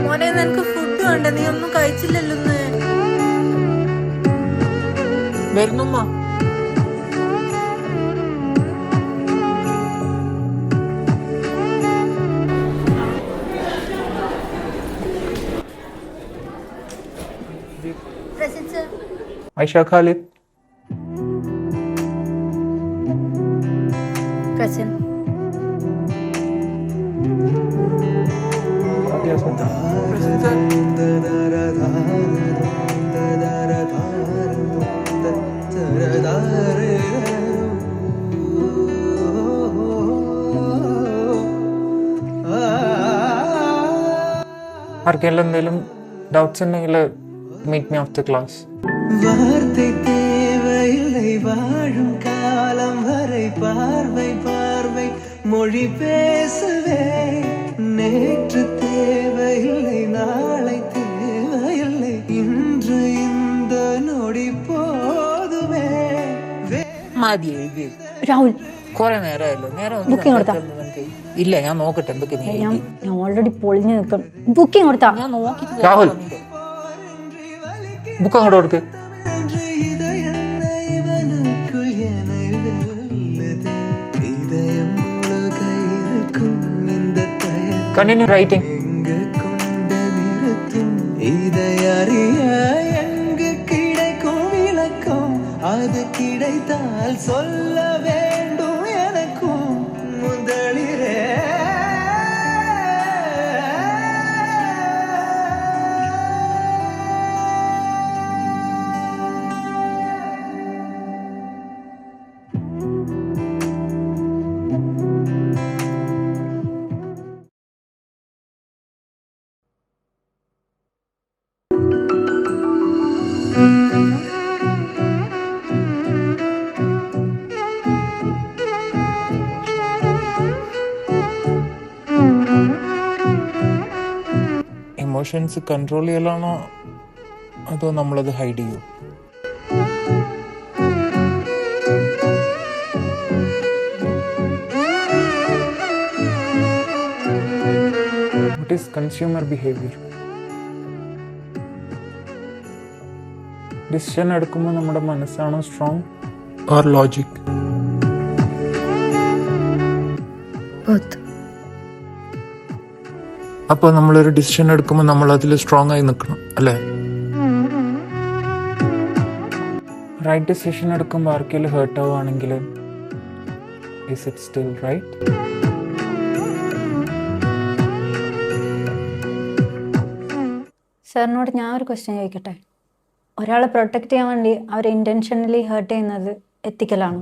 മോനെ നിനക്ക് ഫുഡ് വേണ്ട, നീ ഒന്നും കഴിച്ചില്ലല്ലോ ഇന്ന്. വരുന്നുമ്മ. ഐഷ ഖാലിദ്. കസിൻ. ആർക്കെല്ലാം എന്തെങ്കിലും ഡൗട്ട്സ് ഉണ്ടെങ്കിൽ മീറ്റ് മീ ആഫ്റ്റർ ക്ലാസ്. வார்த்தை தேவையில்லை வாழும் காலம் வரை பார்வை பார்வை மொழி பேசுவே நேற்று தேவையில்லை நாளை தேவையில்லை இன்று இந்த நொடி പോതുമേ. മതി എഴുതി. രാഹുൽ കുറെ നേരമല്ലോ. നേരം ബുക്കിംഗ് കൊടുത്താ? ഇല്ല, ഞാൻ നോക്കട്ടെ എന്തൊക്കെ. ഞാൻ ഓൾറെഡി പൊളിഞ്ഞു നിൽക്കും. ബുക്കിംഗ് കൊടുത്താ? ഞാൻ നോക്കി. രാഹുൽ ബുക്ക് അങ്ങോട്ട് കൊടുക്ക്. Continue writing. அது கிடைத்தால் சொல்ல வேண்டும் எனக்கும் முதலிரே. ഇമോഷൻസ് കൺട്രോൾ ചെയ്യലാണോ അതോ നമ്മളത് ഹൈഡ് ചെയ്യും? What is consumer behaviour? Decision എടുക്കുമ്പോൾ നമ്മുടെ മനസ്സാണോ സ്ട്രോങ് ഓർ ലോജിക്? അപ്പോൾ നമ്മളൊരു ഡിസിഷൻ എടുക്കുമ്പോൾ നമ്മൾ അതിൽ സ്ട്രോങ് ആയി നിൽക്കണം അല്ലേ? റൈറ്റ് ഡിസിഷൻ എടുക്കുമ്പോൾ ആർക്കെങ്കിലും ഹേർട്ട് ആവുകയാണെങ്കിൽ ഇസ് ഇറ്റ് സ്റ്റിൽ റൈറ്റ്? സാറിനോട് ഞാൻ ഒരു ക്വസ്റ്റ്യൻ ചോദിക്കട്ടെ? ഒരാളെ പ്രൊട്ടക്റ്റ് ചെയ്യാൻ വേണ്ടി അവരെ ഇൻറ്റൻഷനലി ഹേർട്ട് ചെയ്യുന്നത് എത്തിക്കലാണോ?